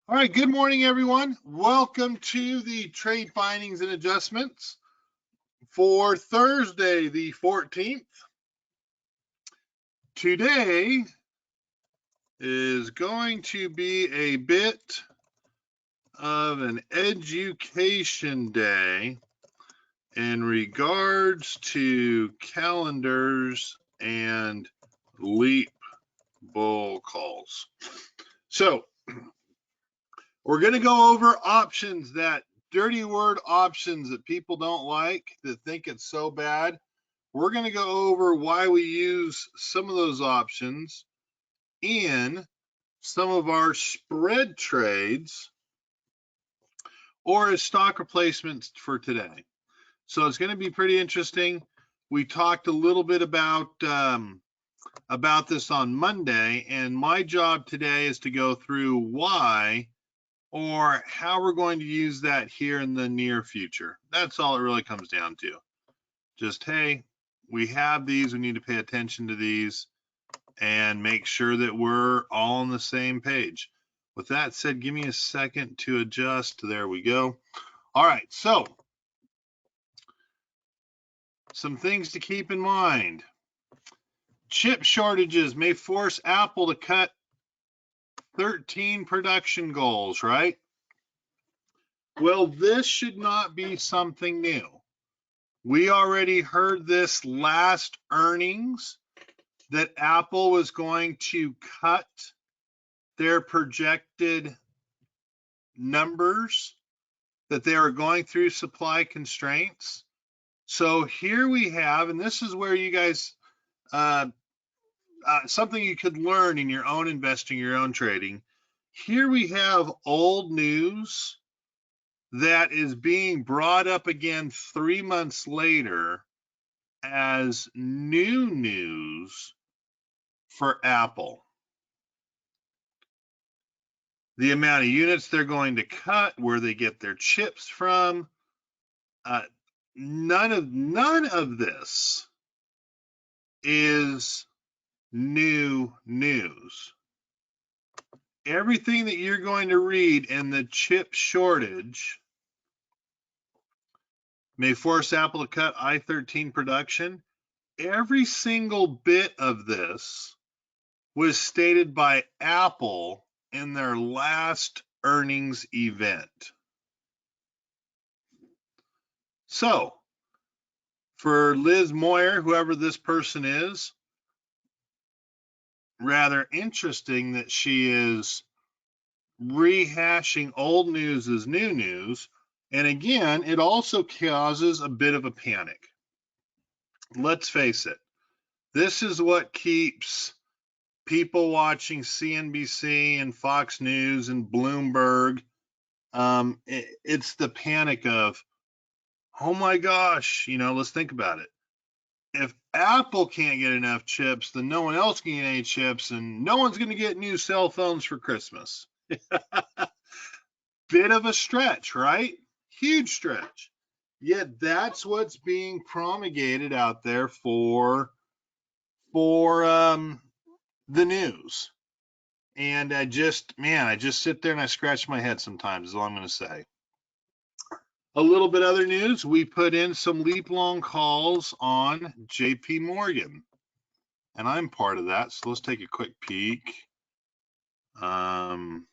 All right, good morning, everyone. Welcome to the trade findings and adjustments for Thursday, the 14th. Today is going to be a bit of an education day in regards to calendars and leap bull calls. So, we're going to go over options, that dirty word options that people don't like, that think it's so bad. We're going to go over why we use some of those options in some of our spread trades or as stock replacements for today. So it's going to be pretty interesting. We talked a little bit about this on Monday, and my job today is to go through why or how we're going to use that here in the near future. That's all it really comes down to. Just, hey, we have these, we need to pay attention to these and make sure that we're all on the same page. With that said, give me a second to adjust. There we go. All right, so some things to keep in mind. Chip shortages may force Apple to cut 13 production goals, right? Well, this should not be something new. We already heard this last earnings that Apple was going to cut their projected numbers, that they are going through supply constraints. So here we have, and this is where you guys, something you could learn in your own investing, your own trading. Here we have old news that is being brought up again 3 months later as new news for Apple. The amount of units they're going to cut, where they get their chips from, none of this is new news. Everything that you're going to read in the chip shortage may force Apple to cut i13 production. Every single bit of this was stated by Apple in their last earnings event. So, for Liz Moyer, whoever this person is, rather interesting that she is rehashing old news as new news. And again, it also causes a bit of a panic. Let's face it, this is what keeps people watching CNBC and Fox News and Bloomberg. It's the panic of, oh my gosh, let's think about it. If Apple can't get enough chips, then no one else can get any chips, and no one's going to get new cell phones for Christmas. Bit of a stretch, right? Huge stretch. Yet that's what's being promulgated out there for the news. And I just sit there and I scratch my head sometimes, is all I'm going to say. A little bit other news, we put in some leap long calls on JP Morgan. And I'm part of that, so let's take a quick peek. I'm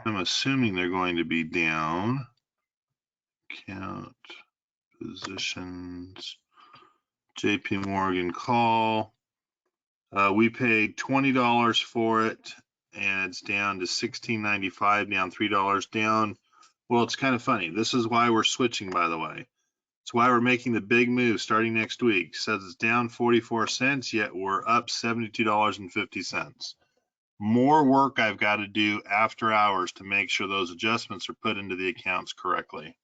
assuming they're going to be down. Count positions. JP Morgan call. We paid $20 for it, and it's down to $16.95, down $3 down. Well, it's kind of funny. This is why we're switching, by the way. It's why we're making the big move starting next week. It says it's down 44 cents, yet we're up $72.50. More work I've got to do after hours to make sure those adjustments are put into the accounts correctly.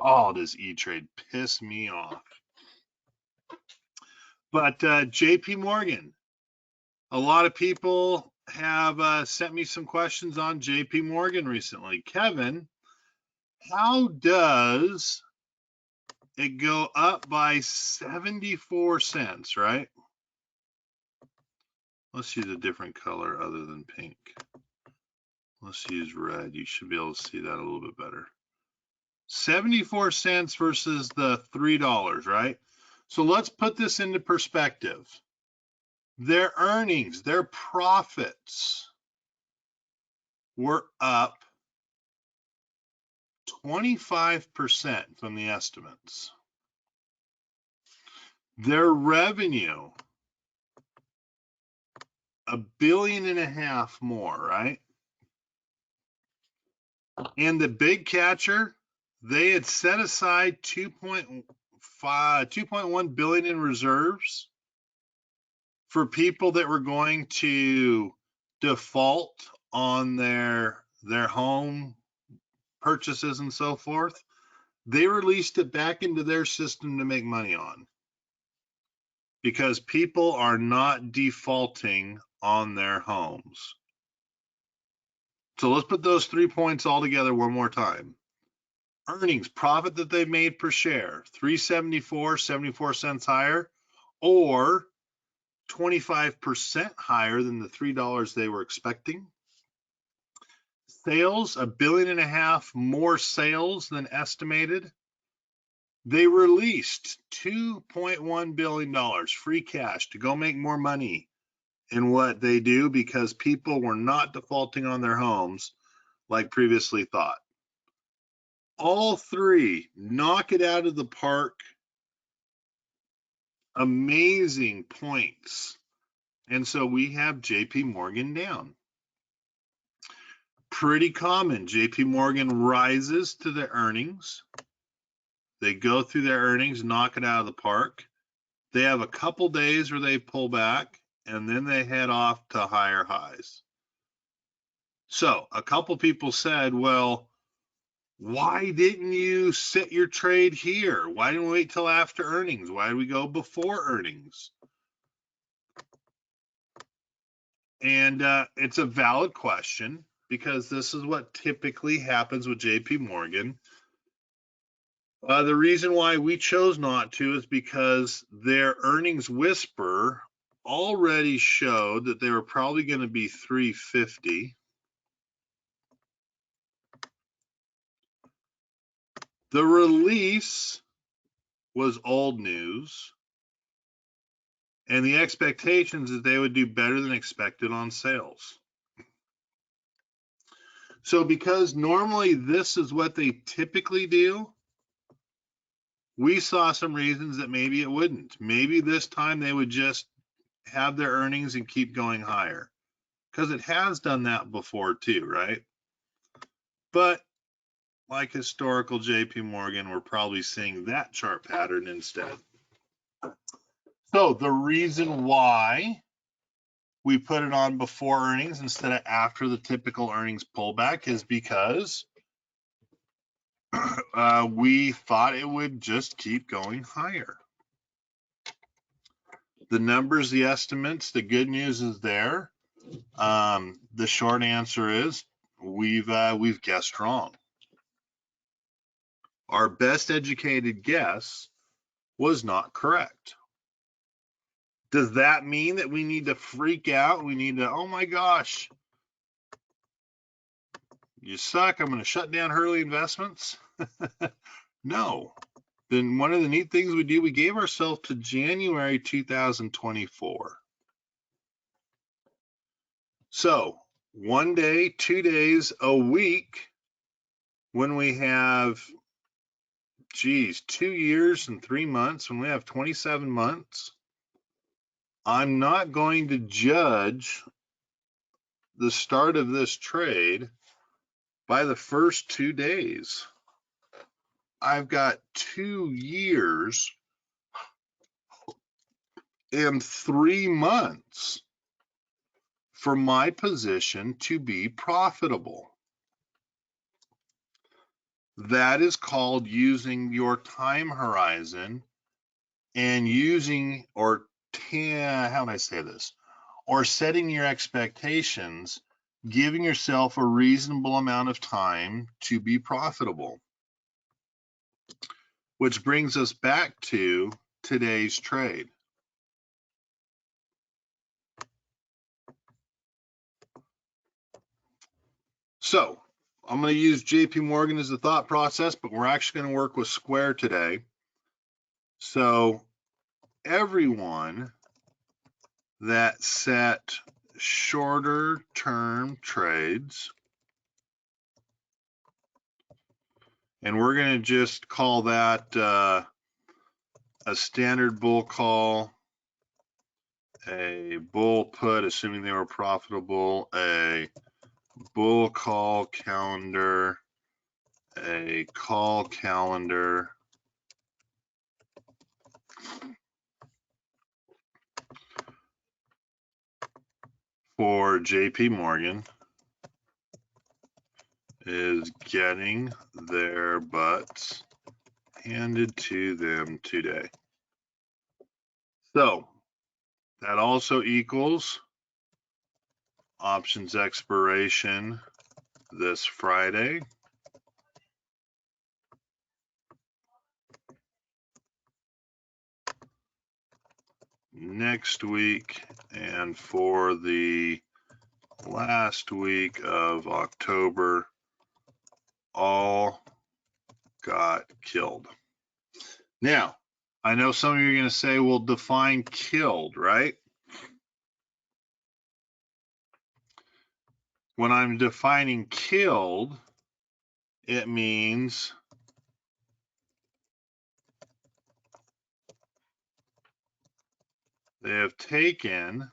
Oh, does E-Trade piss me off. But JP Morgan, a lot of people have sent me some questions on JP Morgan recently. Kevin, how does it go up by 74 cents, right? Let's use a different color other than pink. let's use red. You should be able to see that a little bit better. 74 cents versus the $3, right? So let's put this into perspective. Their earnings, their profits were up 25% from the estimates. Their revenue, $1.5 billion more, right? And the big catcher, they had set aside 2.1 billion in reserves for people that were going to default on their home purchases and so forth. They released it back into their system to make money on, because people are not defaulting on their homes. So let's put those 3 points all together one more time. Earnings, profit that they made per share, $3.74, 74 cents higher, or 25% higher than the $3 they were expecting. Sales, $1.5 billion more sales than estimated. They released $2.1 billion free cash to go make more money in what they do, because people were not defaulting on their homes like previously thought. All three knock it out of the park. Amazing points. And so we have JP Morgan down. Pretty common. JP Morgan rises to their earnings. They go through their earnings, knock it out of the park. They have a couple days where they pull back, and then they head off to higher highs. So a couple people said, well, why didn't you sit your trade here? Why didn't we wait till after earnings? Why did we go before earnings? And it's a valid question, because this is what typically happens with JP Morgan. The reason why we chose not to is because their earnings whisper already showed that they were probably going to be 350. The release was old news, and the expectations that they would do better than expected on sales. So because normally this is what they typically do, we saw some reasons that maybe it wouldn't. Maybe this time they would just have their earnings and keep going higher, because it has done that before too, right? But like historical JP Morgan, we're probably seeing that chart pattern instead. So the reason why we put it on before earnings instead of after the typical earnings pullback is because we thought it would just keep going higher. The numbers, the estimates, the good news is there. The short answer is we've guessed wrong. Our best educated guess was not correct. Does that mean that we need to freak out? We need to, oh my gosh, you suck, I'm going to shut down Hurley Investments? No. Then one of the neat things we do, we gave ourselves to January 2024. So 1 day, 2 days, a week, when we have, 2 years and 3 months, when we have 27 months, I'm not going to judge the start of this trade by the first 2 days. I've got 2 years and 3 months for my position to be profitable. That is called using your time horizon and using, or how do I say this? Or setting your expectations, giving yourself a reasonable amount of time to be profitable. Which brings us back to today's trade. So I'm going to use JP Morgan as the thought process, but we're actually going to work with Square today. So everyone that set shorter term trades, and we're going to just call that a standard bull call, a bull put, assuming they were profitable, a bull call calendar, a call calendar, for JP Morgan is getting their butts handed to them today. So that also equals options expiration this Friday, next week, and for the last week of October, all got killed. Now, I know some of you are going to say, well, define killed, right? When I'm defining killed, it means they have taken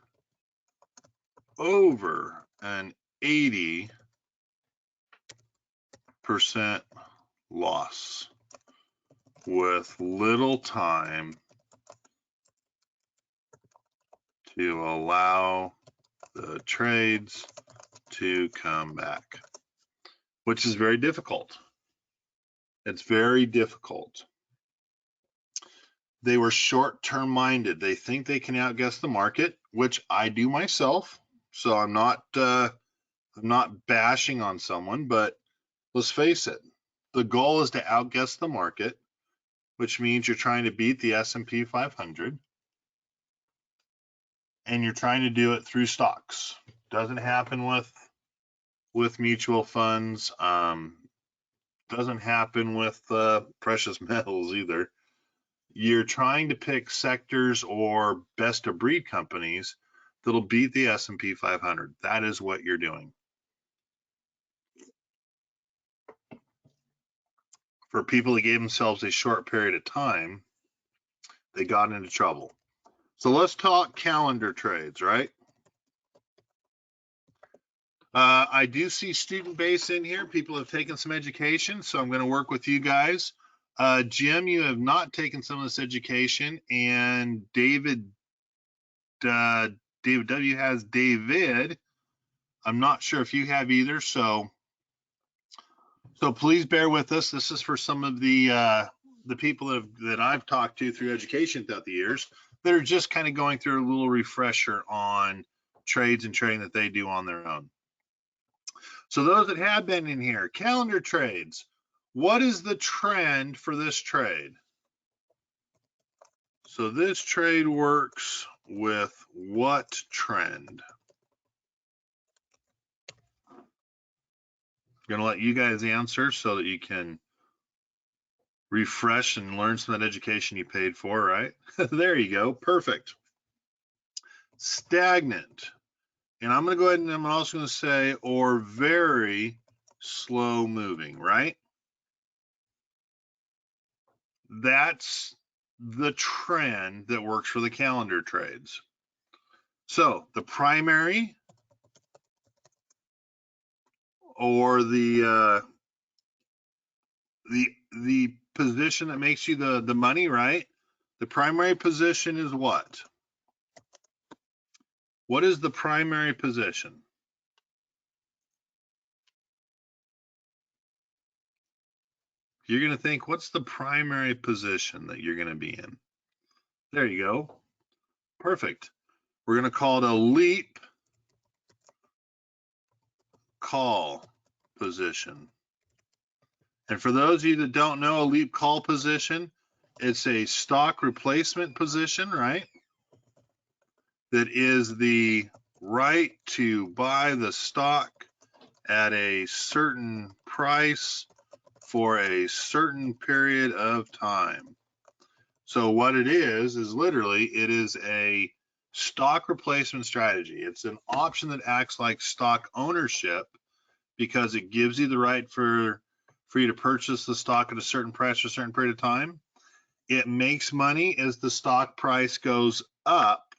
over an 80% loss with little time to allow the trades to come back, which is very difficult. It's very difficult. They were short-term minded. They think they can outguess the market, which I do myself. So I'm not bashing on someone, but let's face it, the goal is to outguess the market, which means you're trying to beat the S&P 500, and you're trying to do it through stocks. Doesn't happen with mutual funds. Doesn't happen with precious metals either. You're trying to pick sectors or best of breed companies that'll beat the S&P 500. That is what you're doing. For people that gave themselves a short period of time, they got into trouble. So let's talk calendar trades, right? I do see student base in here. People have taken some education, so I'm going to work with you guys. Jim, you have not taken some of this education, and David W has David. I'm not sure if you have either, so please bear with us. This is for some of the people that I've talked to through education throughout the years that are just kind of going through a little refresher on trades and trading that they do on their own. So those that have been in here, calendar trades, what is the trend for this trade? So this trade works with what trend? I'm going to let you guys answer so that you can refresh and learn some of that education you paid for, right? There you go. Perfect. Stagnant. And I'm going to go ahead and I'm also going to say, or very slow moving, right? That's the trend that works for the calendar trades. So the primary or the position that makes you the money, right? The primary position is what? What is the primary position? You're going to think, what's the primary position that you're going to be in? There you go. Perfect. We're going to call it a leap call position. And for those of you that don't know, a leap call position, it's a stock replacement position, right? That is the right to buy the stock at a certain price for a certain period of time. So what it is literally, it is a stock replacement strategy. It's an option that acts like stock ownership because it gives you the right for you to purchase the stock at a certain price for a certain period of time. It makes money as the stock price goes up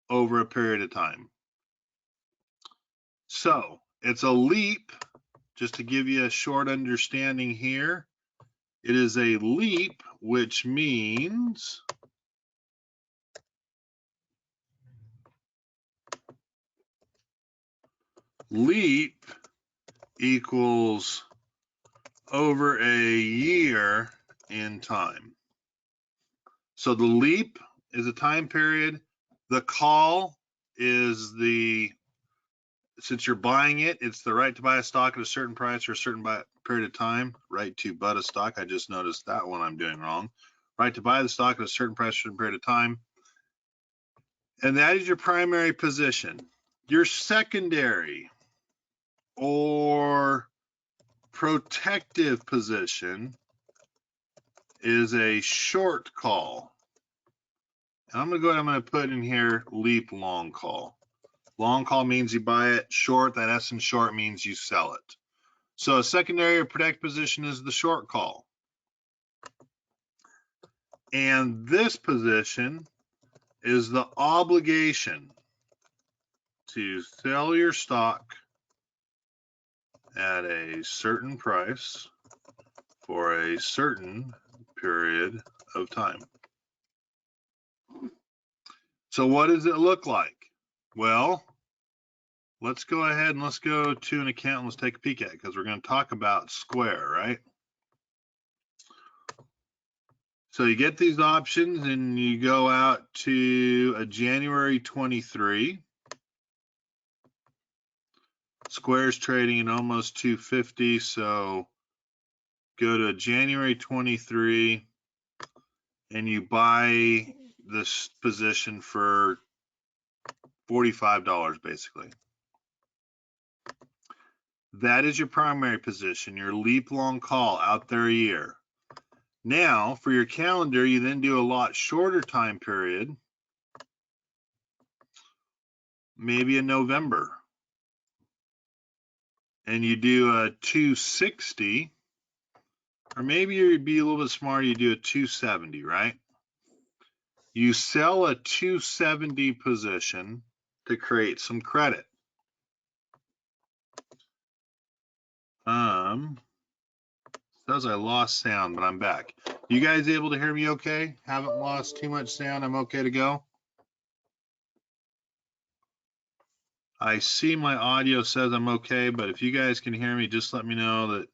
over a period of time. So it's a leap, just to give you a short understanding here. It is a leap, which means leap equals over a year in time. So the leap is a time period. The call is since you're buying it, it's the right to buy a stock at a certain price or a certain period of time. Right to buy a stock. I just noticed that one I'm doing wrong. Right to buy the stock at a certain price or a certain period of time. And that is your primary position. Your secondary or protective position is a short call. And I'm going to put in here leap long call. Long call means you buy it. Short, that S in short means you sell it. So a secondary or protect position is the short call. And this position is the obligation to sell your stock at a certain price for a certain period of time. So what does it look like? Well, let's go ahead and let's go to an account and let's take a peek at it because we're going to talk about Square, right? So you get these options and you go out to a January 23. Square's trading at almost 250, so go to a January 23 and you buy this position for $45 basically. That is your primary position, your leap long call out there a year. Now, for your calendar, you then do a lot shorter time period, maybe in November. And you do a 260, or maybe you'd be a little bit smarter, you do a 270, right? You sell a 270 position to create some credit. Says I lost sound, but I'm back. You guys able to hear me okay? Haven't lost too much sound. I'm okay to go. I see my audio says I'm okay, but if you guys can hear me, just let me know that,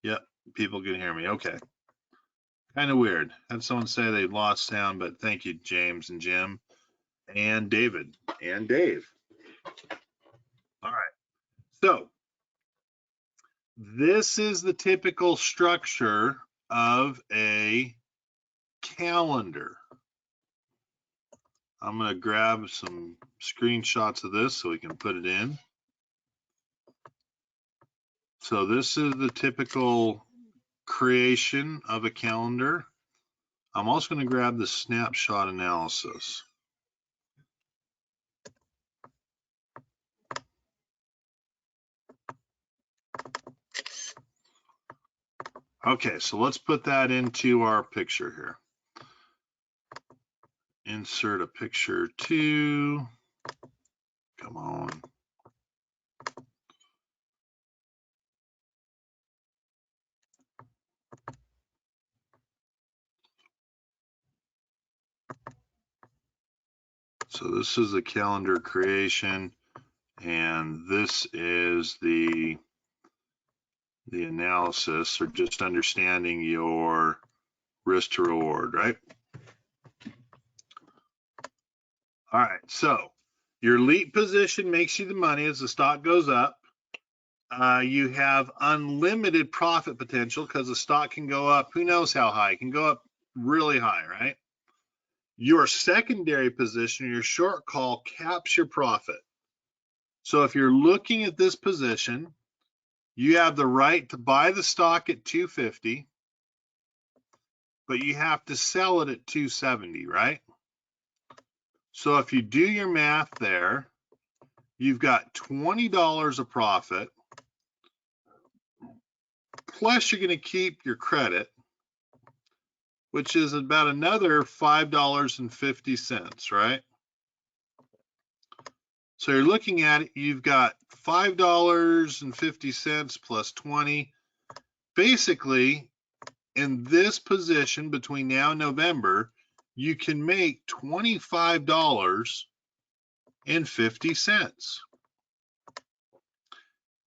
yep, people can hear me. Okay. Kind of weird. Had someone say they lost sound, but thank you, James and Jim and David and Dave. All right. So this is the typical structure of a calendar. I'm going to grab some screenshots of this so we can put it in. So this is the typical creation of a calendar. I'm also going to grab the snapshot analysis. Okay, so let's put that into our picture here. Insert a picture 2. Come on. So this is the calendar creation, and this is the analysis, or just understanding your risk to reward, right? All right, so your leap position makes you the money as the stock goes up. You have unlimited profit potential because the stock can go up, who knows how high, it can go up really high, right? Your secondary position, your short call, caps your profit. So if you're looking at this position You have the right to buy the stock at $2.50, but you have to sell it at $2.70, right? So if you do your math there, you've got $20 of profit, plus you're going to keep your credit, which is about another $5.50, right? So you're looking at it, you've got $5.50 plus 20. Basically, in this position between now and November, you can make $25.50.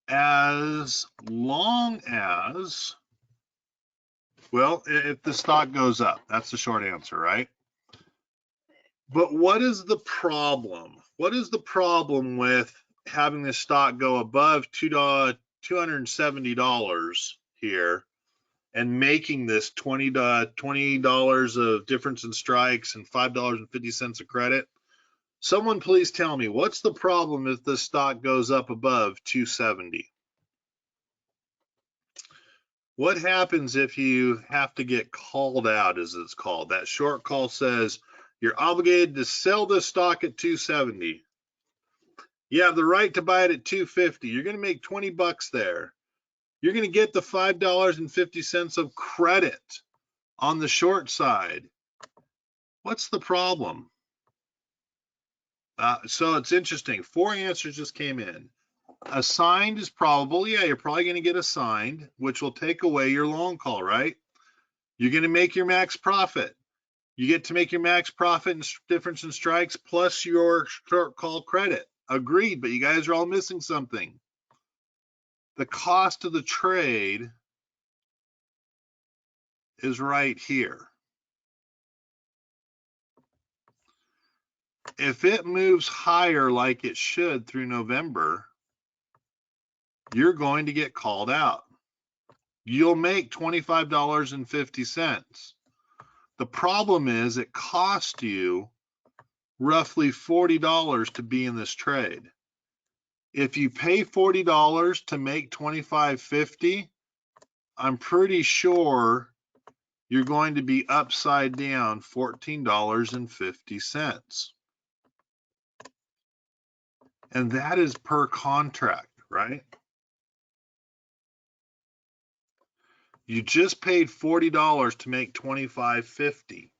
As long as, well, if the stock goes up, that's the short answer, right? But what is the problem? What is the problem with having this stock go above $270 here and making this $20 of difference in strikes and $5.50 of credit? Someone please tell me, what's the problem if this stock goes up above 270? What happens if you have to get called out, as it's called? That short call says you're obligated to sell this stock at 270. You have the right to buy it at 250. You're going to make 20 bucks there. You're going to get the $5.50 of credit on the short side. What's the problem? So it's interesting. 4 answers just came in. Assigned is probable. Yeah, you're probably going to get assigned, which will take away your long call, right? You're going to make your max profit. You get to make your max profit and difference in strikes plus your short call credit. Agreed, but you guys are all missing something. The cost of the trade is right here. If it moves higher like it should through November, you're going to get called out. You'll make $25.50. The problem is it cost you roughly $40 to be in this trade. If you pay $40 to make $25.50, I'm pretty sure you're going to be upside down $14.50. And that is per contract, right? You just paid $40 to make $25.50.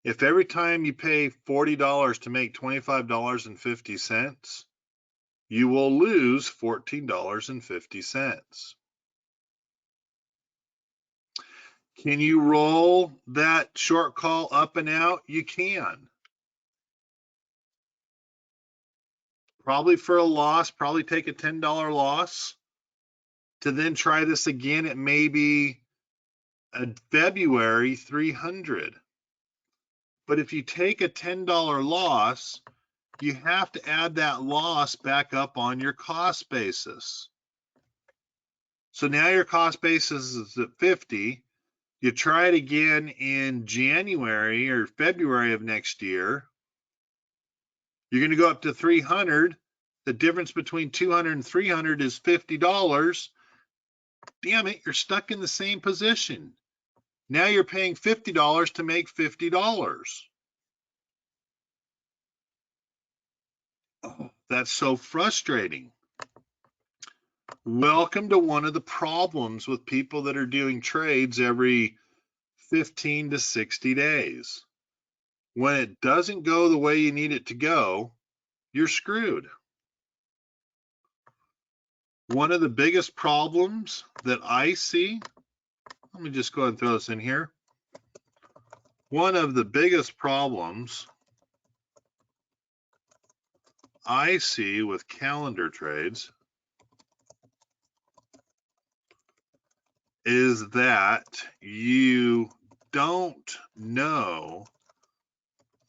If every time you pay $40 to make $25.50, you will lose $14.50. Can you roll that short call up and out? You can. Probably for a loss, probably take a $10 loss to then try this again at maybe a February 300. But if you take a $10 loss, you have to add that loss back up on your cost basis. So now your cost basis is at 50. You try it again in January or February of next year. You're going to go up to 300. The difference between 200 and 300 is $50. Damn it, you're stuck in the same position. Now you're paying $50 to make $50. Oh, that's so frustrating. Welcome to one of the problems with people that are doing trades every 15 to 60 days. When it doesn't go the way you need it to go, you're screwed. One of the biggest problems that I see, let me just go ahead and throw this in here. One of the biggest problems I see with calendar trades is that you don't know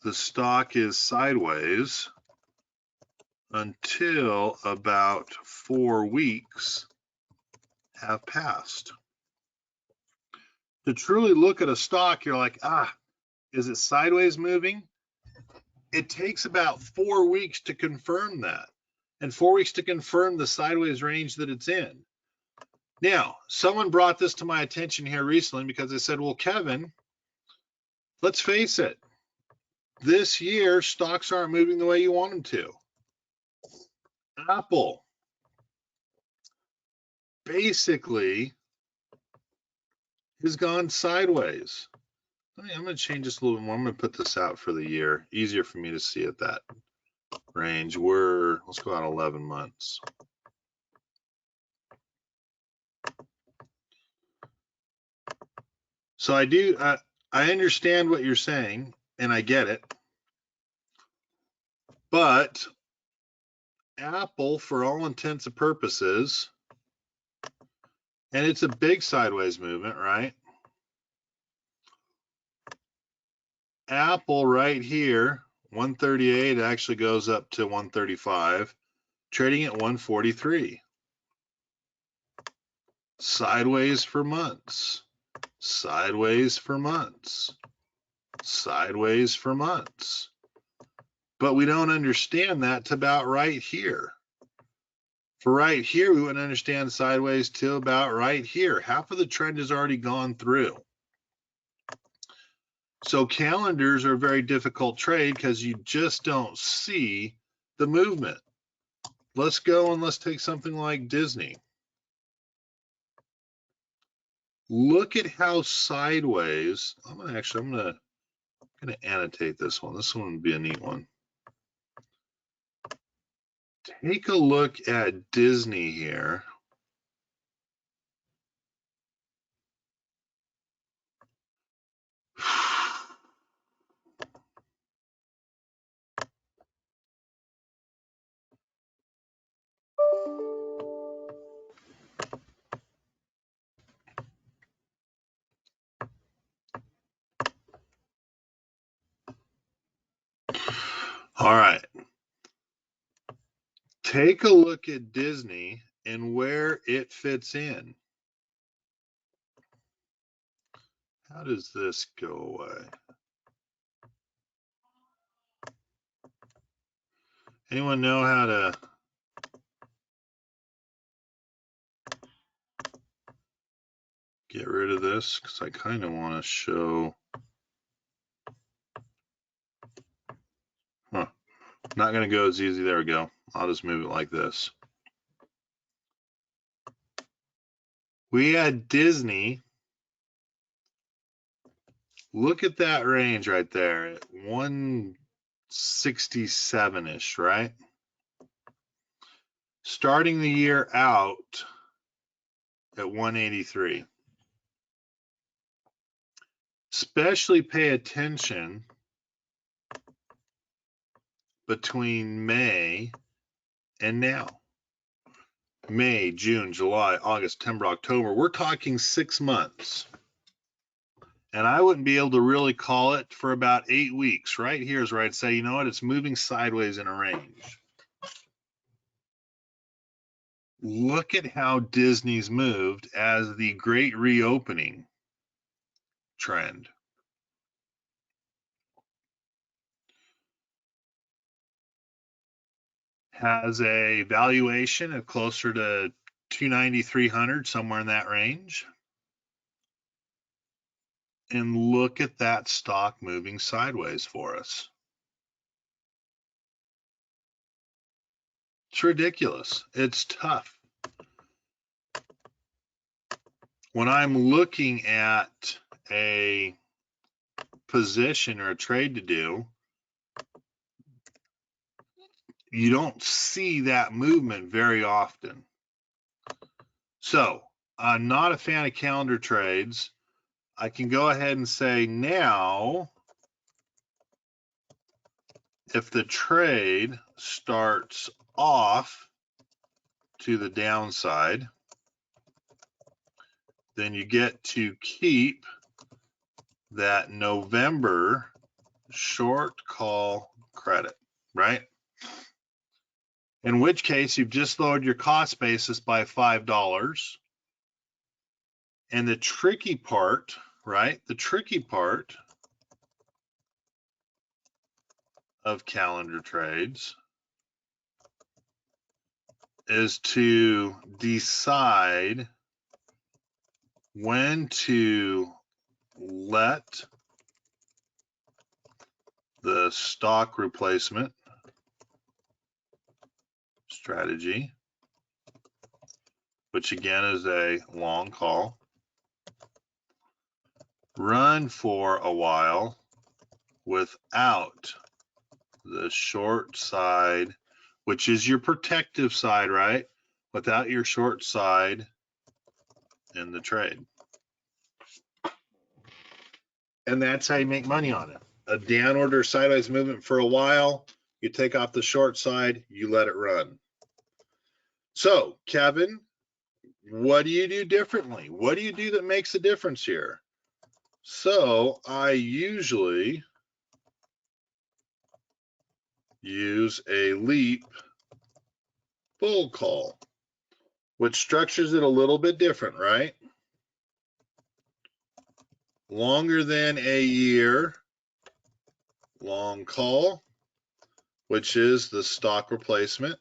the stock is sideways until about 4 weeks have passed. To truly look at a stock, you're like, is it sideways moving? It takes about 4 weeks to confirm that. and 4 weeks to confirm the sideways range that it's in. Now, someone brought this to my attention here recently because they said, well, Kevin, let's face it, this year stocks aren't moving the way you want them to. Apple basically has gone sideways. I'm going to change this a little bit more. I'm going to put this out for the year. Easier for me to see at that range. Let's go out 11 months. So I understand what you're saying, and I get it. But Apple, for all intents and purposes, and it's a big sideways movement, right? Apple right here, 138 actually goes up to 135, trading at 143. Sideways for months, sideways for months, sideways for months. But we don't understand that to about right here. For right here, we wouldn't understand sideways till about right here. Half of the trend has already gone through. So calendars are a very difficult trade because you just don't see the movement. Let's go and let's take something like Disney. Look at how sideways. I'm gonna annotate this one. This one would be a neat one. Take a look at Disney here. All right. Take a look at Disney and where it fits in. How does this go away? Anyone know how to get rid of this? Because I kind of want to show. Huh. Not going to go as easy. There we go. I'll just move it like this. We had Disney. Look at that range right there. 167-ish, right? Starting the year out at 183. Especially pay attention between May and now. May, June, July, August, September, October. We're talking 6 months. And I wouldn't be able to really call it for about 8 weeks. Right here is where I'd say, you know what, it's moving sideways in a range. Look at how Disney's moved as the great reopening trend. Has a valuation of closer to 290, 300, somewhere in that range. And look at that stock moving sideways for us. It's ridiculous. It's tough. When I'm looking at a position or a trade to do, you don't see that movement very often. So I'm not a fan of calendar trades. I can go ahead and say now, if the trade starts off to the downside, then you get to keep that November short call credit, right? In which case you've just lowered your cost basis by $5. And the tricky part, right? The tricky part of calendar trades is to decide when to let the stock replacement strategy, which again is a long call, run for a while without the short side, which is your protective side, right? Without your short side in the trade. And that's how you make money on it. A downward or sideways movement for a while, you take off the short side, you let it run. So, Kevin, what do you do differently? What do you do that makes a difference here? So, I usually use a leap bull call, which structures it a little bit different, right? Longer than a year, long call, which is the stock replacement.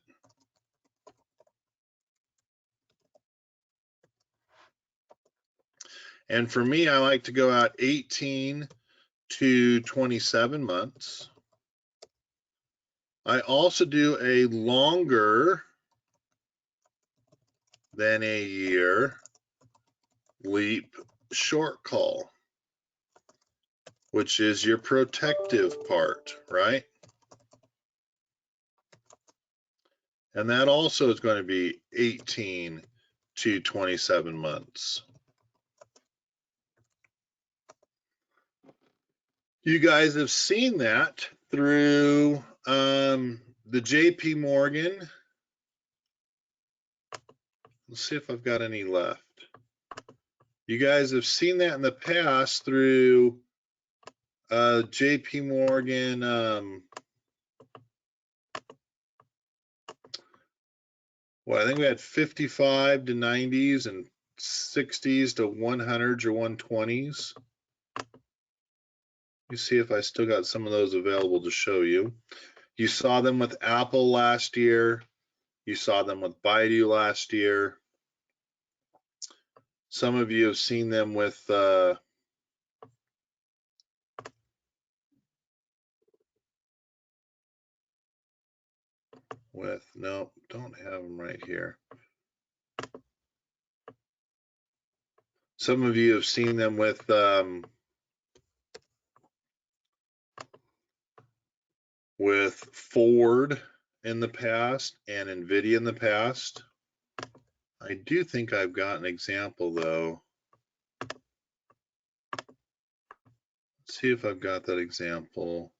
And for me, I like to go out 18 to 27 months. I also do a longer than a year leap short call, which is your protective part, right? And that also is going to be 18 to 27 months. You guys have seen that through the JP Morgan. Let's see if I've got any left. You guys have seen that in the past through JP Morgan. Well, I think we had 55 to 90s and 60s to 100s or 120s. Let me see if I still got some of those available to show you. You saw them with Apple last year. You saw them with Baidu last year. Some of you have seen them with no, don't have them right here. Some of you have seen them with Ford in the past and NVIDIA in the past. I do think I've got an example though. Let's see if I've got that example.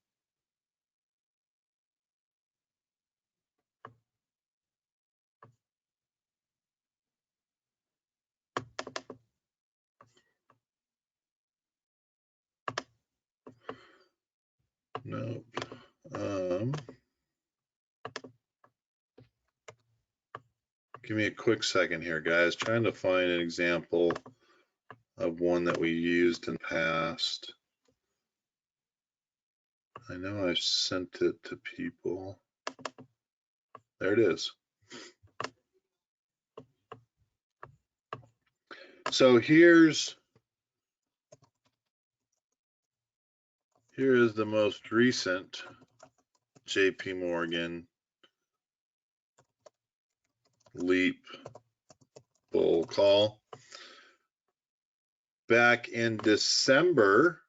Nope. Give me a quick second here, guys. Trying to find an example of one that we used in the past. I know I've sent it to people. There it is. So here is the most recent JP Morgan leap bull call. Back in December,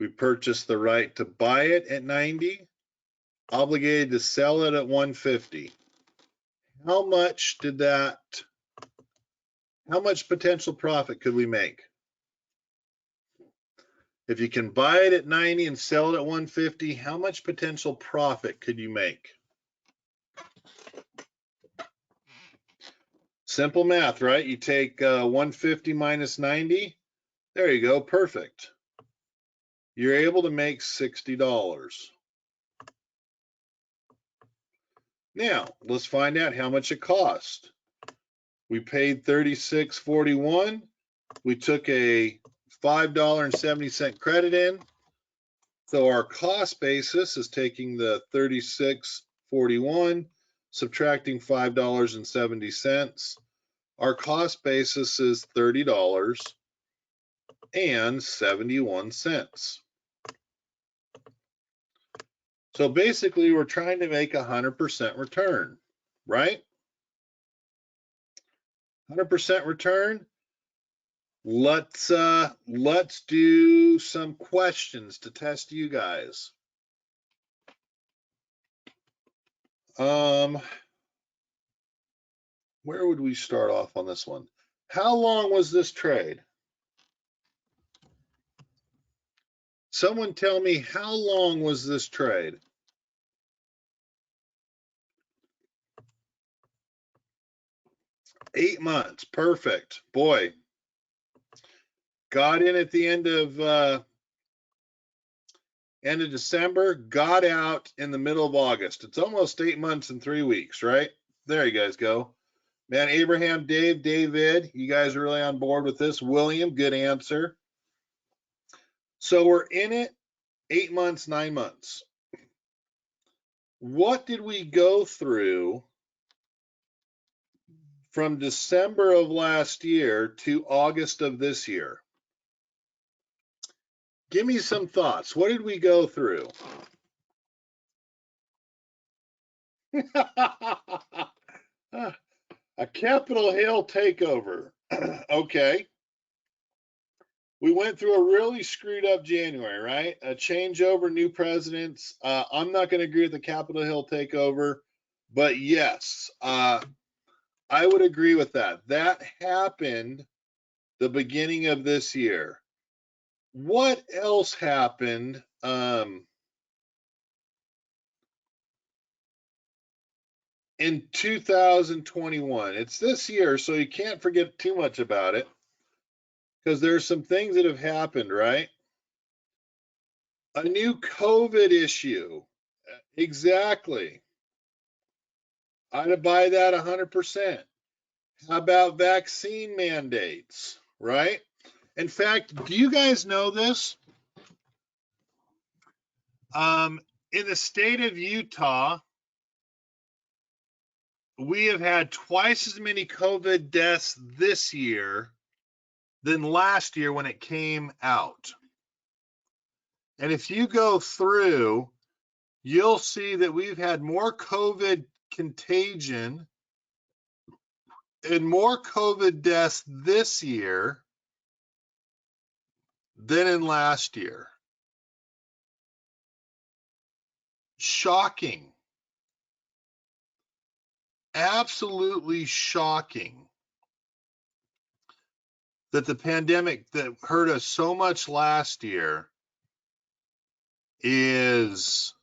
we purchased the right to buy it at 90, obligated to sell it at 150. How much potential profit could we make? If you can buy it at 90 and sell it at 150, how much potential profit could you make? Simple math, right? You take 150 minus 90. There you go, perfect. You're able to make $60. Now, let's find out how much it cost. We paid $36.41. We took a $5.70 credit in. So our cost basis is taking the 36.41, subtracting $5.70. Our cost basis is $30.71. So basically, we're trying to make 100% return, right? 100% return. Let's do some questions to test you guys. Where would we start off on this one? How long was this trade? Someone tell me, how long was this trade? 8 months. Perfect. Boy, got in at the end of December, got out in the middle of August. It's almost 8 months and 3 weeks, right? There you guys go. Man, Abraham, Dave, David, you guys are really on board with this. William, good answer. So we're in it 8 months, 9 months. What did we go through from December of last year to August of this year? Give me some thoughts. What did we go through? A Capitol Hill takeover. Okay. We went through a really screwed up January, right? A changeover, new presidents. I'm not going to agree with the Capitol Hill takeover, but yes, I would agree with that. That happened the beginning of this year. What else happened? In 2021. It's this year, so you can't forget too much about it because there's some things that have happened, right? A new COVID issue. Exactly. I'd buy that 100%. How about vaccine mandates, right? In fact, do you guys know this? In the state of Utah, we have had twice as many COVID deaths this year than last year when it came out. And if you go through, you'll see that we've had more COVID contagion and more COVID deaths this year than in last year. Shocking. Absolutely shocking that the pandemic that hurt us so much last year is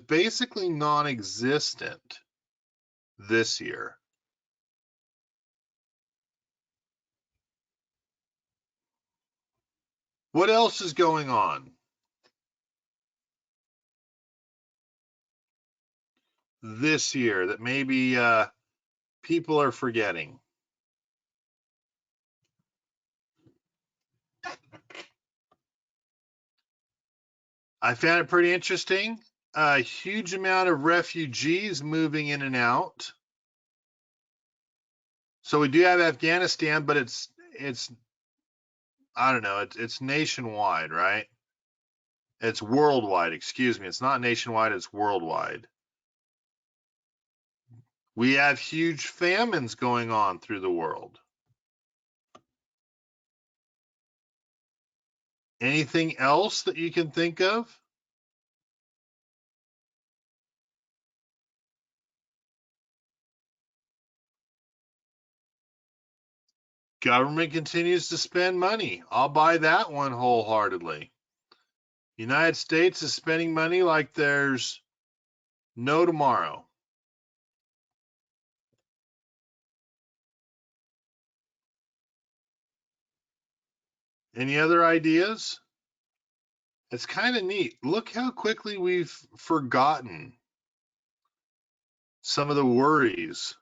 basically non-existent this year. What else is going on this year that maybe people are forgetting? I found it pretty interesting. A huge amount of refugees moving in and out. So we do have Afghanistan, but it's I don't know, it's nationwide, right? It's worldwide, excuse me. It's not nationwide, it's worldwide. We have huge famines going on through the world. Anything else that you can think of? Government continues to spend money. I'll buy that one wholeheartedly. United States is spending money like there's no tomorrow. Any other ideas? It's kind of neat. Look how quickly we've forgotten some of the worries,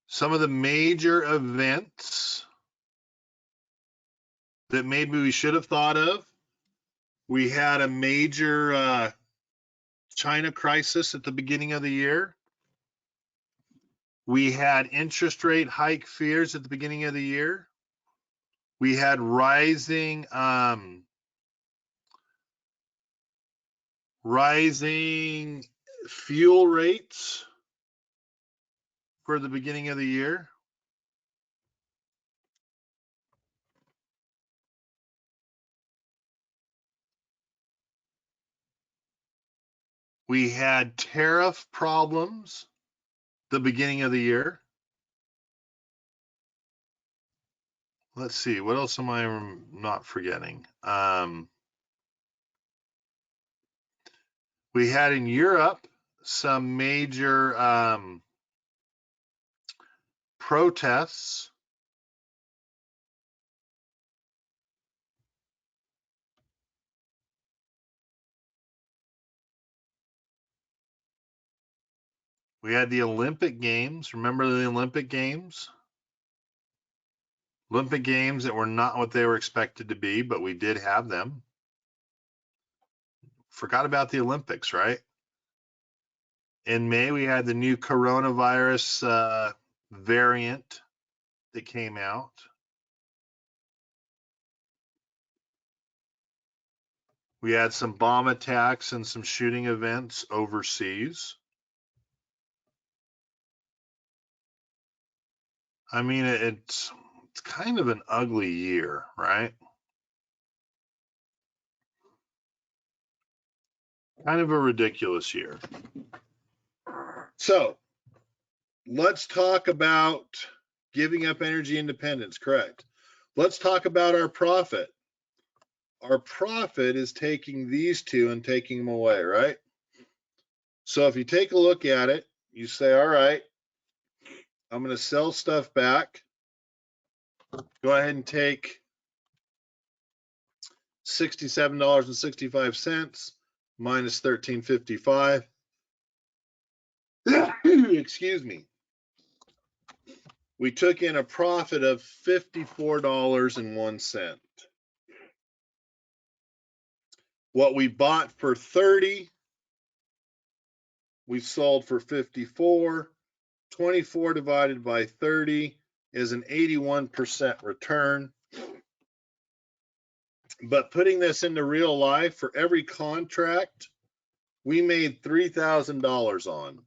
some of the major events that maybe we should have thought of. We had a major China crisis at the beginning of the year. We had interest rate hike fears at the beginning of the year. We had rising fuel rates for the beginning of the year. We had tariff problems the beginning of the year. Let's see, what else am I not forgetting? We had in Europe some major protests. We had the Olympic Games. Remember the Olympic Games? Olympic Games that were not what they were expected to be, but we did have them. Forgot about the Olympics, right? In May, we had the new coronavirus variant that came out. We had some bomb attacks and some shooting events overseas. I mean, it's kind of an ugly year, right? Kind of a ridiculous year. So let's talk about giving up energy independence, correct? Let's talk about our profit. Our profit is taking these two and taking them away, right? So if you take a look at it, you say, all right, I'm going to sell stuff back. Go ahead and take $67.65 minus $13.55. Excuse me. We took in a profit of $54.01. What we bought for 30, we sold for 54. 24 divided by 30 is an 81% return. But putting this into real life, for every contract, we made $3,000 on.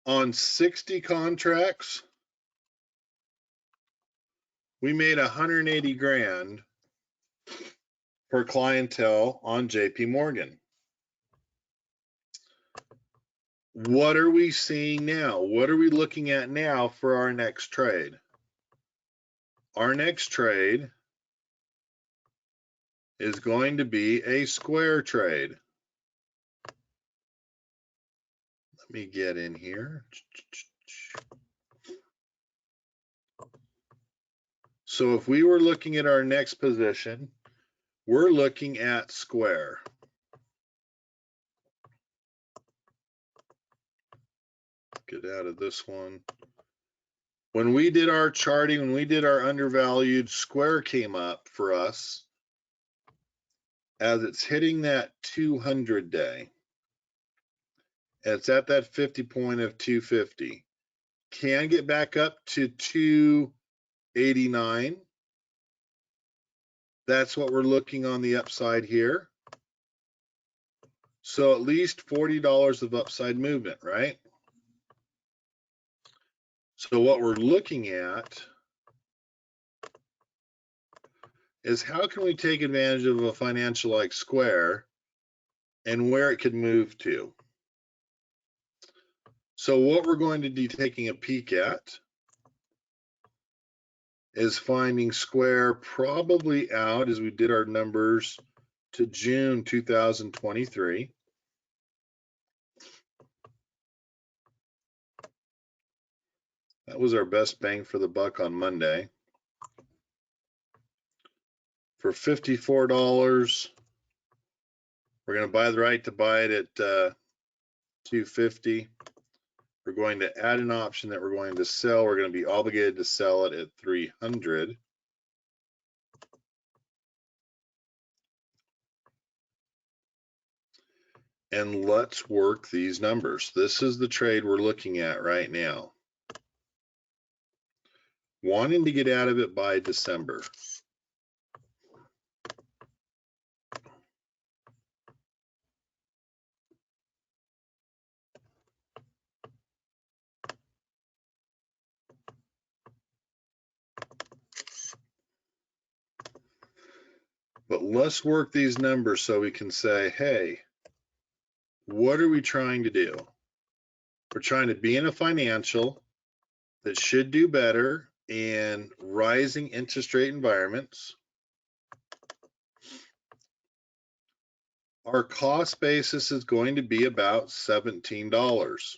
On 60 contracts, we made 180 grand per clientele on JP Morgan. What are we seeing now? What are we looking at now for our next trade? Our next trade is going to be a square trade. Let me get in here. So if we were looking at our next position, we're looking at square. Get out of this one. When we did our charting, when we did our undervalued, square came up for us as it's hitting that 200 day. It's at that 50 point of 250. Can get back up to 289. That's what we're looking on the upside here. So at least $40 of upside movement, right? So what we're looking at is how can we take advantage of a financial like Square and where it could move to. So what we're going to be taking a peek at is finding Square probably out as we did our numbers to June 2023. That was our best bang for the buck on Monday. For $54, we're going to buy the right to buy it at $250. We're going to add an option that we're going to sell. We're going to be obligated to sell it at $300. And let's work these numbers. This is the trade we're looking at right now. Wanting to get out of it by December. But let's work these numbers so we can say, hey, what are we trying to do? We're trying to be in a financial that should do better in rising interest rate environments. Our cost basis is going to be about $17.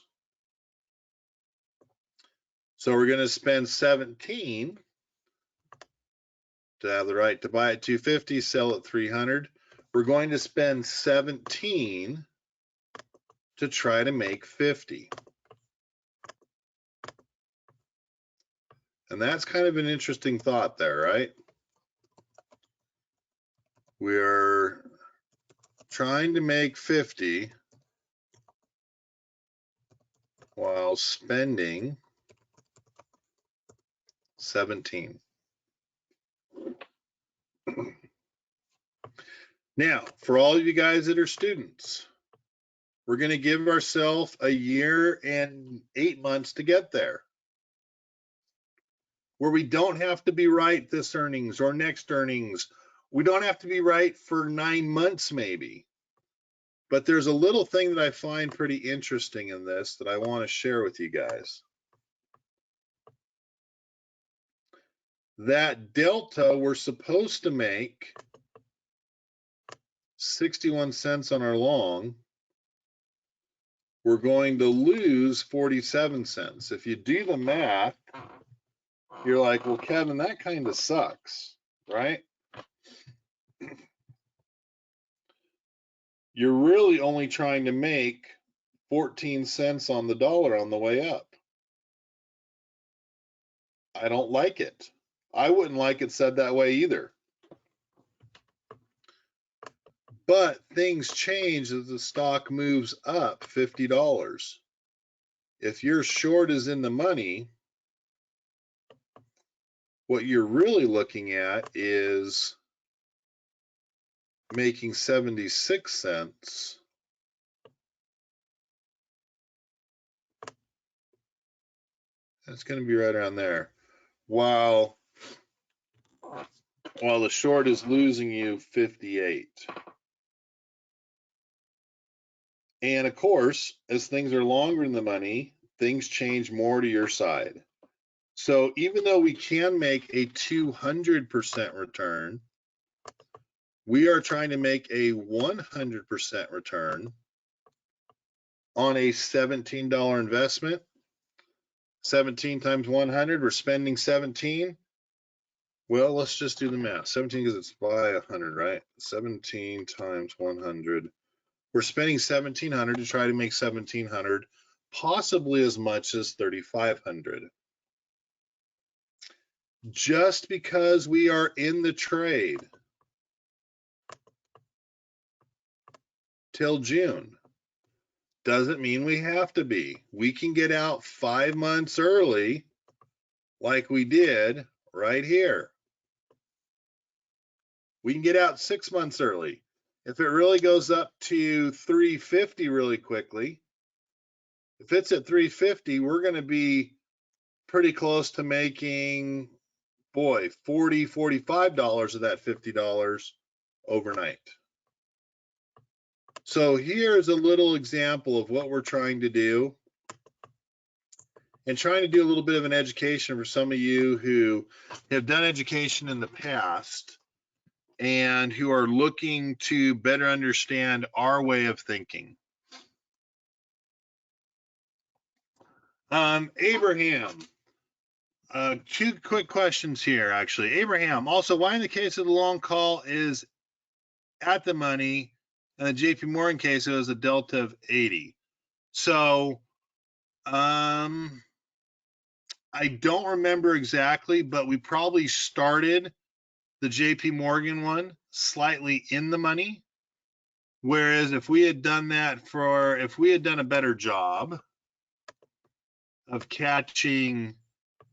So we're going to spend 17 to have the right to buy at 250, sell at 300. We're going to spend 17 to try to make 50. And that's kind of an interesting thought there, right? We're trying to make 50 while spending 17. Now, for all of you guys that are students, we're going to give ourselves a year and 8 months to get there, where we don't have to be right this earnings or next earnings. We don't have to be right for 9 months maybe. But there's a little thing that I find pretty interesting in this that I want to share with you guys. That delta, we're supposed to make 61 cents on our long. We're going to lose 47 cents. If you do the math, you're like, well, Kevin, that kind of sucks, right? You're really only trying to make 14 cents on the dollar on the way up. I don't like it. I wouldn't like it said that way either. But things change as the stock moves up $50. If your short is in the money, what you're really looking at is making 76 cents. It's going to be right around there. While the short is losing you 58. And of course, as things are longer in the money, things change more to your side. So even though we can make a 200% return, we are trying to make a 100% return on a $17 investment. 17 times 100, we're spending 17. Well, let's just do the math. 17 because it's by 100, right? 17 times 100. We're spending 1,700 to try to make 1,700, possibly as much as 3,500. Just because we are in the trade till June doesn't mean we have to be. We can get out 5 months early like we did right here. We can get out 6 months early. If it really goes up to 350 really quickly, if it's at 350, we're going to be pretty close to making, boy, $40, $45 of that $50 overnight. So here's a little example of what we're trying to do, and trying to do a little bit of an education for some of you who have done education in the past and who are looking to better understand our way of thinking. Abraham, 2 quick questions here, actually. Abraham, also, why in the case of the long call is at the money, and the JP Morgan case, it was a delta of 80. So, I don't remember exactly, but we probably started the JP Morgan one slightly in the money. Whereas if we had done if we had done a better job of catching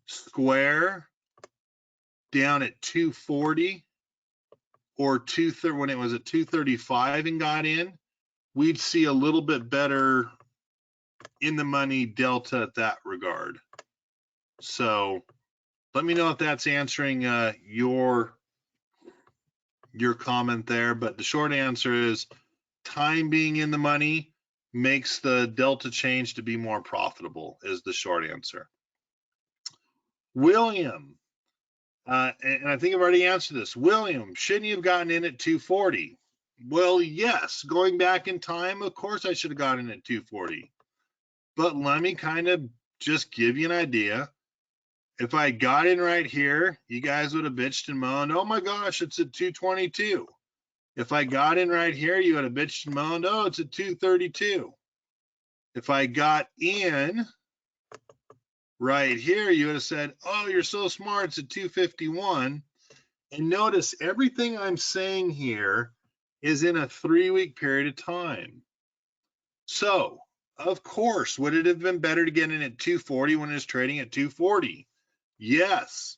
square down at 240 or when it was at 235 and got in, we'd see a little bit better in the money delta at that regard. So let me know if that's answering your comment there. But the short answer is time being in the money makes the delta change to be more profitable is the short answer. William, and I think I've already answered this. William, shouldn't you have gotten in at 240? Well, yes, going back in time, of course I should have gotten in at 240. But let me kind of just give you an idea. If I got in right here, you guys would have bitched and moaned, oh my gosh, it's at 222. If I got in right here, you would have bitched and moaned, oh, it's at 232. If I got in right here, you would have said, oh, you're so smart, it's at 251. And notice everything I'm saying here is in a 3-week period of time. So, of course, would it have been better to get in at 240 when it's trading at 240? Yes.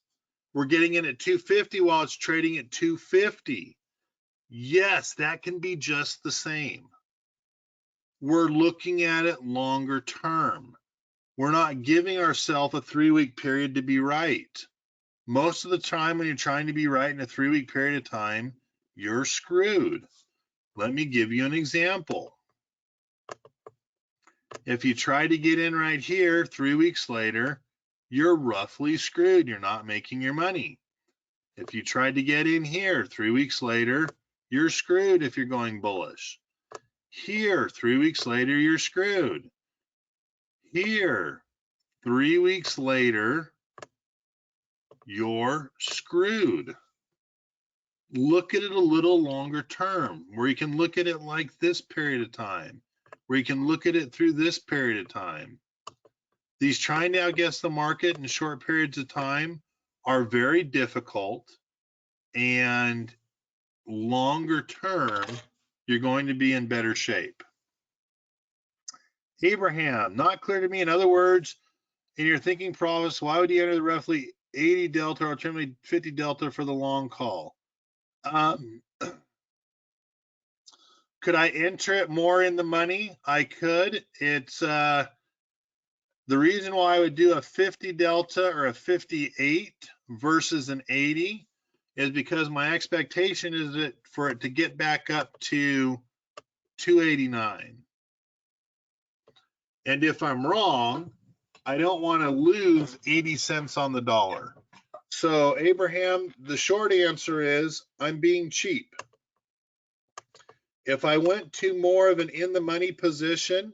We're getting in at 250 while it's trading at 250. Yes, that can be just the same. We're looking at it longer term. We're not giving ourselves a 3-week period to be right. Most of the time when you're trying to be right in a 3-week period of time, you're screwed. Let me give you an example. If you try to get in right here 3 weeks later, you're roughly screwed. You're not making your money. If you tried to get in here 3 weeks later, you're screwed if you're going bullish. Here, 3 weeks later, you're screwed. Here, 3 weeks later, you're screwed. Look at it a little longer term, where you can look at it like this period of time, where you can look at it through this period of time. These trying to outguess the market in short periods of time are very difficult, and longer term, you're going to be in better shape. Abraham, not clear to me. In other words, in your thinking process, why would you enter the roughly 80 delta or ultimately 50 delta for the long call? Could I enter it more in the money? I could. It's the reason why I would do a 50 delta or a 58 versus an 80 is because my expectation is that for it to get back up to 289. And if I'm wrong, I don't want to lose 80 cents on the dollar. So Abraham, the short answer is I'm being cheap. If I went to more of an in the money position,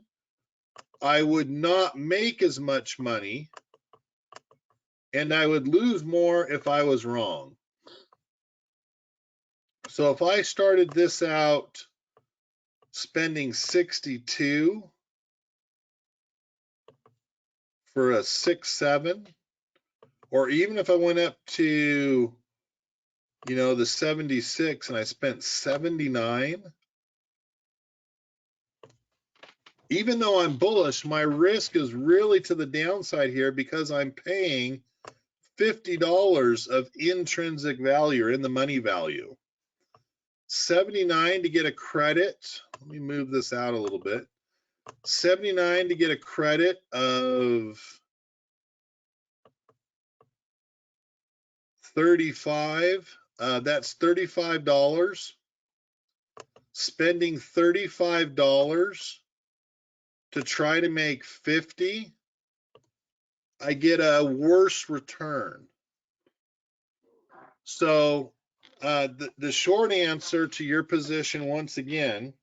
I would not make as much money, and I would lose more if I was wrong. So if I started this out spending 62 for a 6-7, or even if I went up to, you know, the 76 and I spent 79, even though I'm bullish, my risk is really to the downside here because I'm paying $50 of intrinsic value or in the money value. 79 to get a credit. Let me move this out a little bit. 79 to get a credit of 35. That's $35. Spending $35 to try to make 50, I get a worse return. So the short answer to your position, once again,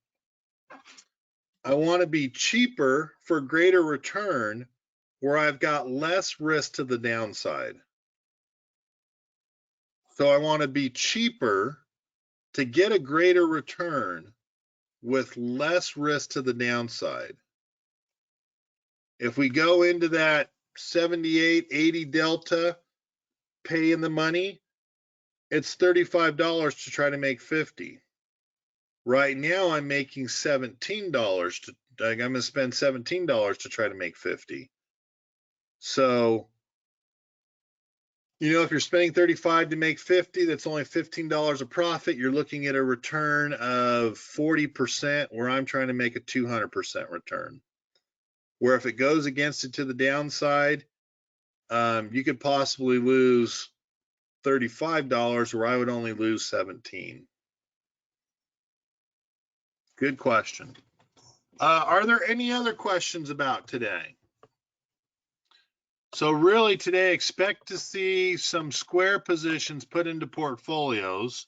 I want to be cheaper for greater return where I've got less risk to the downside. So I want to be cheaper to get a greater return with less risk to the downside. If we go into that 78, 80 delta, pay in the money, it's $35 to try to make 50. Right now, I'm making $17 I'm going to spend $17 to try to make 50. So, you know, if you're spending 35 to make 50, that's only $15 of profit. You're looking at a return of 40%, where I'm trying to make a 200% return. Where if it goes against it to the downside, you could possibly lose $35, where I would only lose 17. Good question. Are there any other questions about today? So really today, expect to see some square positions put into portfolios,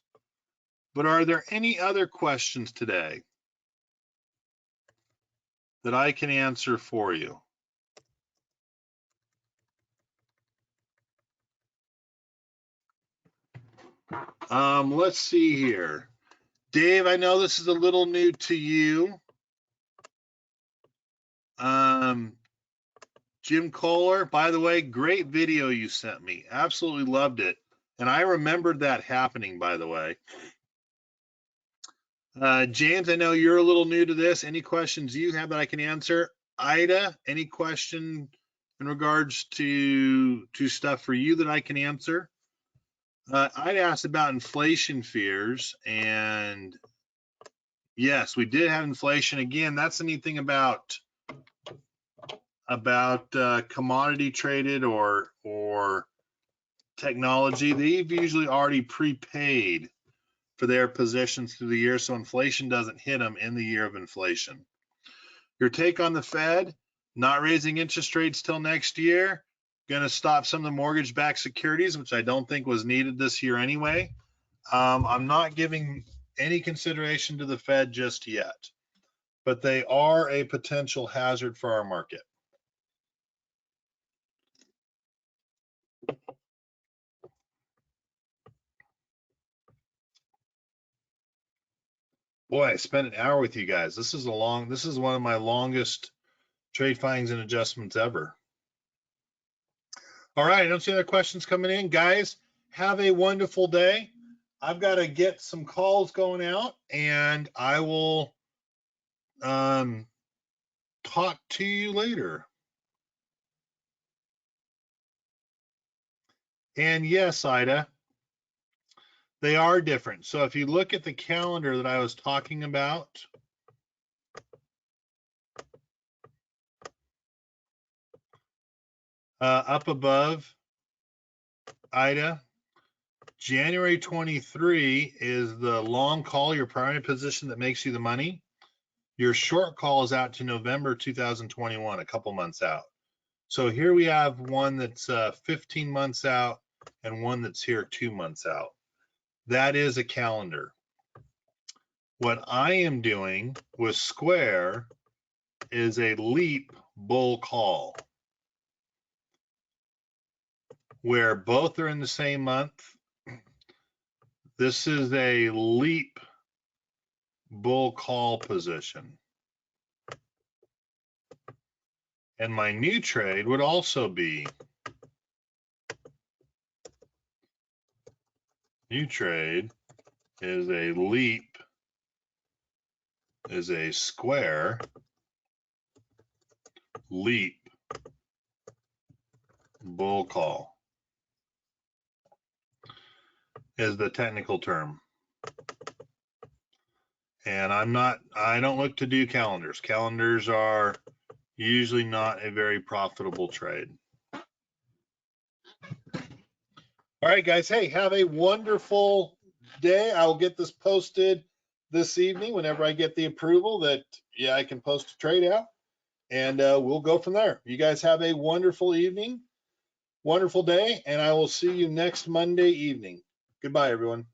but are there any other questions today that I can answer for you? Let's see here. Dave, I know this is a little new to you. Jim Kohler, by the way, great video you sent me. Absolutely loved it. And I remembered that happening, by the way. James, I know you're a little new to this. Any questions you have that I can answer? Ida, any question in regards to stuff for you that I can answer? I'd asked about inflation fears, and yes, we did have inflation. Again, that's the neat thing about commodity traded or technology. They've usually already prepaid for their positions through the year, so inflation doesn't hit them in the year of inflation. Your take on the Fed not raising interest rates till next year, going to stop some of the mortgage-backed securities, which I don't think was needed this year anyway. I'm not giving any consideration to the Fed just yet, but they are a potential hazard for our market. Boy, I spent an hour with you guys. This is one of my longest trade findings and adjustments ever. All right, I don't see other questions coming in. Guys, have a wonderful day. I've got to get some calls going out, and I will talk to you later. And yes, Ida, they are different. So if you look at the calendar that I was talking about, up above, Ida, January 23 is the long call, your primary position that makes you the money. Your short call is out to November 2021, a couple months out. So here we have one that's 15 months out and one that's here 2 months out. That is a calendar. What I am doing with Square is a leap bull call, where both are in the same month. This is a leap bull call position. And my new trade would also be new trade is a leap, is a square leap bull call is the technical term. And I don't look to do calendars. Calendars are usually not a very profitable trade. All right, guys. Hey, have a wonderful day. I'll get this posted this evening whenever I get the approval that, yeah, I can post a trade out, and we'll go from there. You guys have a wonderful evening, wonderful day, and I will see you next Monday evening. Goodbye, everyone.